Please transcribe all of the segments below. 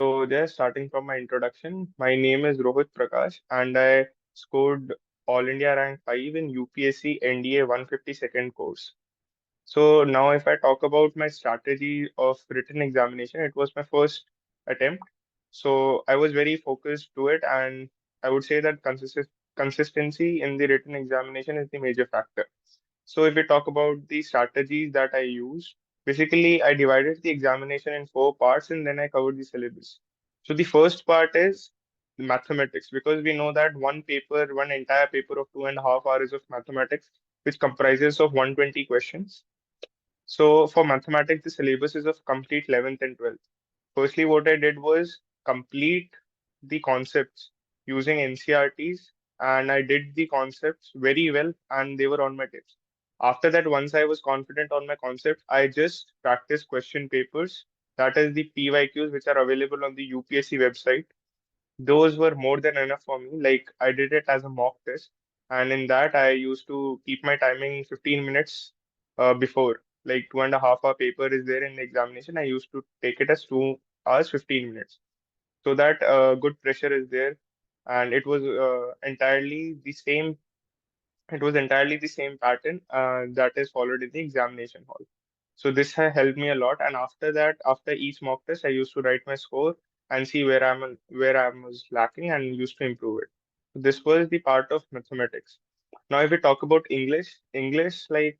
So, just starting from my introduction, my name is Rohit Prakash, and I scored All India Rank 5 in UPSC NDA 152nd course. So, now if I talk about my strategy of written examination, it was my first attempt. So, I was very focused to it, and I would say that consistency in the written examination is the major factor. So if we talk about the strategies that I used, basically I divided the examination in four parts and then I covered the syllabus. So the first part is mathematics because we know that one entire paper of 2.5 hours of mathematics, which comprises of 120 questions. So for mathematics, the syllabus is of complete 11th and 12th. Firstly, what I did was complete the concepts using NCRTs, and I did the concepts very well, and they were on my tips. After that, once I was confident on my concept, I just practiced question papers. That is the PYQs which are available on the UPSC website. Those were more than enough for me. Like I did it as a mock test, and in that I used to keep my timing 15 minutes before. Like 2.5 hour paper is there in the examination. I used to take it as 2 hours 15 minutes, so that good pressure is there, and it was entirely the same. It was entirely the same pattern that is followed in the examination hall. So this has helped me a lot. And after that, after each mock test, I used to write my score and see where I was lacking and used to improve it. So this was the part of mathematics. Now, if we talk about English, like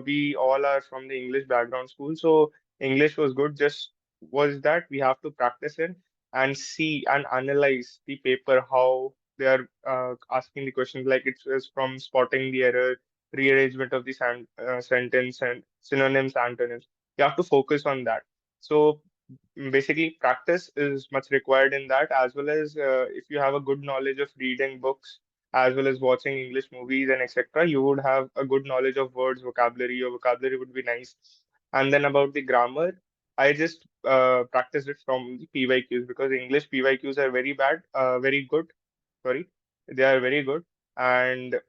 we all are from the English background school, so English was good. Just was that we have to practice it and see and analyze the paper, how they are asking the questions. Like it's from spotting the error, rearrangement of the sentence, and synonyms, antonyms. You have to focus on that. So basically, practice is much required in that, as well as if you have a good knowledge of reading books as well as watching English movies and etc., you would have a good knowledge of words, vocabulary. Your vocabulary would be nice. And then about the grammar, I just practiced it from the PYQs because English PYQs are very bad, very good. Sorry, they are very good, and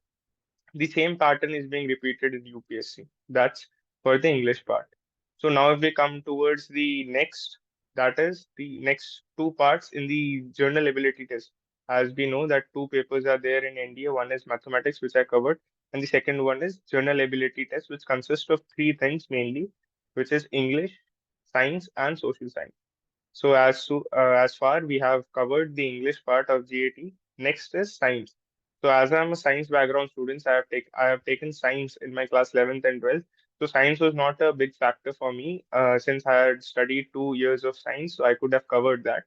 the same pattern is being repeated in UPSC. That's for the English part. So now if we come towards the next, that is the next two parts in the journal ability test. As we know that two papers are there in NDA. One is mathematics, which I covered, and the second one is journal ability test, which consists of three things mainly, which is English, science, and social science. So as far we have covered the English part of GAT, next is science. So as I'm a science background student, I have taken science in my class 11th and 12th. So science was not a big factor for me since I had studied 2 years of science, so I could have covered that.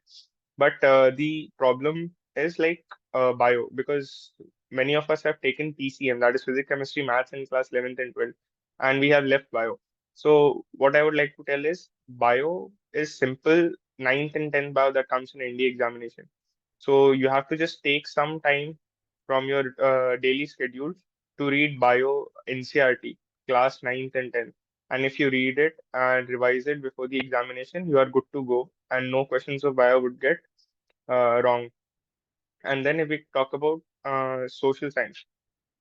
But the problem is like bio because many of us have taken PCM, that is physics, chemistry, maths in class 11th and 12th, and we have left bio. So what I would like to tell is bio is simple ninth and 10th bio that comes in NDA examination. So you have to just take some time from your daily schedule to read bio NCRT, class ninth and 10th. And if you read it and revise it before the examination, you are good to go, and no questions of bio would get wrong. And then if we talk about social science,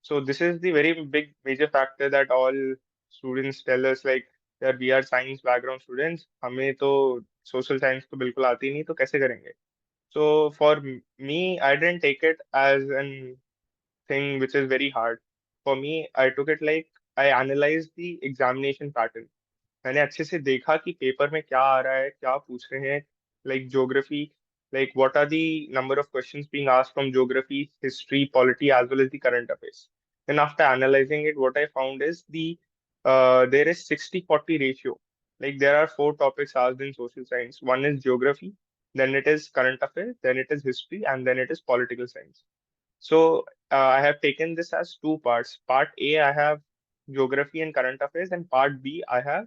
so this is the very big major factor that all students tell us like यार we are science background students, हमें तो social science तो बिल्कुल आती नहीं तो कैसे करेंगे. So for me, I didn't take it as an thing which is very hard. For me, I took it like I analyzed the examination pattern. मैंने अच्छे से देखा कि पेपर में क्या आ रहा है, क्या पूछ रहे हैं, like geography, like what are the number of questions being asked from geography, history, polity, as well as the current affairs. Then after analyzing it, what I found is there is 60-40 ratio. Like there are four topics asked in social science. One is geography, then it is current affairs, then it is history, and then it is political science. So I have taken this as two parts. Part A, I have geography and current affairs, and part B, I have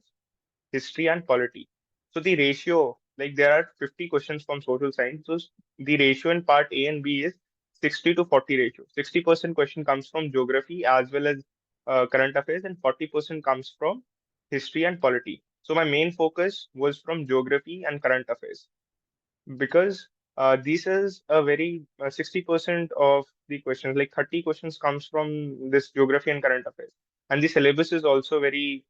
history and polity. So the ratio, like there are 50 questions from social science. So the ratio in part A and B is 60 to 40 ratio. 60% question comes from geography as well as current affairs, and 40% comes from history and polity. So my main focus was from geography and current affairs because this is a very 60% of the questions, like 30 questions comes from this geography and current affairs. And the syllabus is also very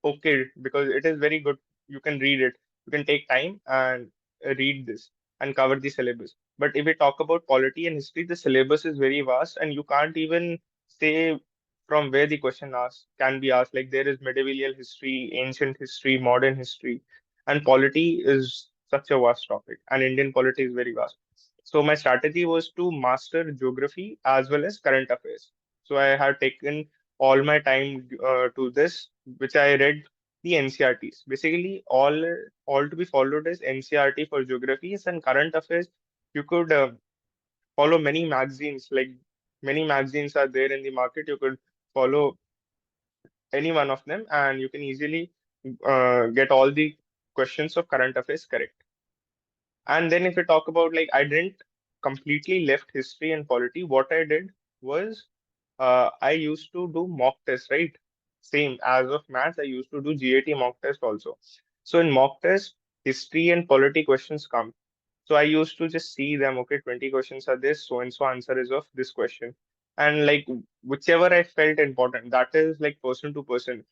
okay because it is very good. You can read it, you can take time, and read this and cover the syllabus. But if we talk about polity and history, the syllabus is very vast, and you can't even say from where the question asked can be asked. Like there is medieval history, ancient history, modern history, and polity is such a vast topic, and Indian polity is very vast. So my strategy was to master geography as well as current affairs. So I had taken all my time to this, which I read the NCRTs. Basically, all to be followed is NCRT for geographies and current affairs. You could follow many magazines. Like many magazines are there in the market. You could follow any one of them, and you can easily get all the questions of current affairs correct. And then if we talk about, like, I didn't completely left history and polity. What I did was I used to do mock tests, right? Same as of maths, I used to do GAT mock test also. So in mock test, history and polity questions come. So I used to just see them, okay, 20 questions are this, so and so answer is of this question. And like whichever I felt important, that is like person to person,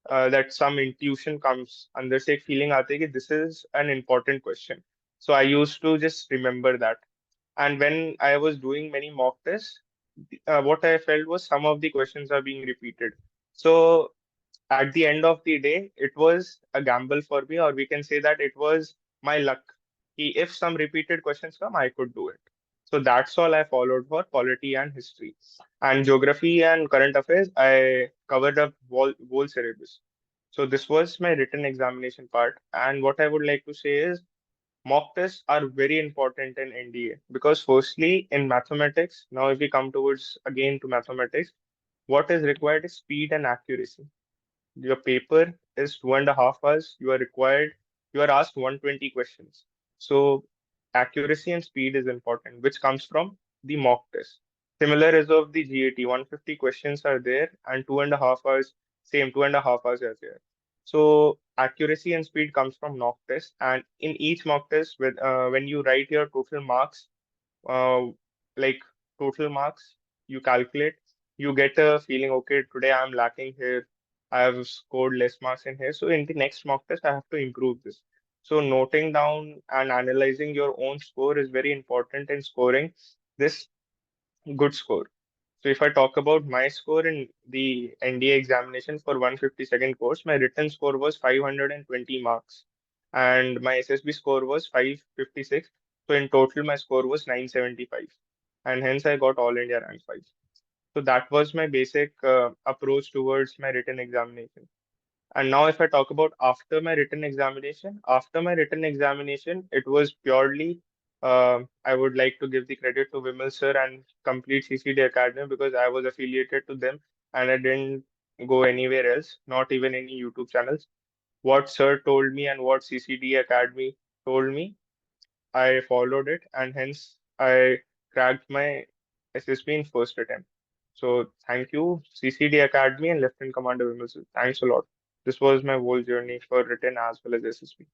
that some intuition comes अंदर से एक feeling आती है कि this is an important question. So I used to just remember that. And when I was doing many mock tests, what I felt was some of the questions are being repeated. So at the end of the day, it was a gamble for me, or we can say that it was my luck. If some repeated questions come, I could do it. So that's all I followed for polity and history. And geography and current affairs, I covered up whole syllabus. So this was my written examination part. And what I would like to say is mock tests are very important in NDA because firstly, in mathematics, now if we come towards again to mathematics, what is required is speed and accuracy. Your paper is 2.5 hours. You are asked 120 questions. So accuracy and speed is important, which comes from the mock test. Similar as of the GAT, 150 questions are there, and 2.5 hours, same 2.5 hours are there. So accuracy and speed comes from mock test, and in each mock test, when you write your total marks, uh, like total marks, you calculate, you get a feeling, okay, today I'm lacking here. I have scored less marks in here. So in the next mock test, I have to improve this. So noting down and analyzing your own score is very important in scoring this good score. So if I talk about my score in the NDA examination for 152nd course, my written score was 520 marks and my SSB score was 556. So in total, my score was 975 and hence I got All India rank 5. So that was my basic approach towards my written examination. And now, if I talk about after my written examination, it was purely, I would like to give the credit to Vimal sir and complete CCD Academy because I was affiliated to them and I didn't go anywhere else, not even any YouTube channels. What sir told me and what CCD Academy told me, I followed it and hence I cracked my SSB in first attempt. So thank you, CCD Academy and Lieutenant Commander Vimal sir. Thanks a lot. This was my whole journey for written as well as SSB.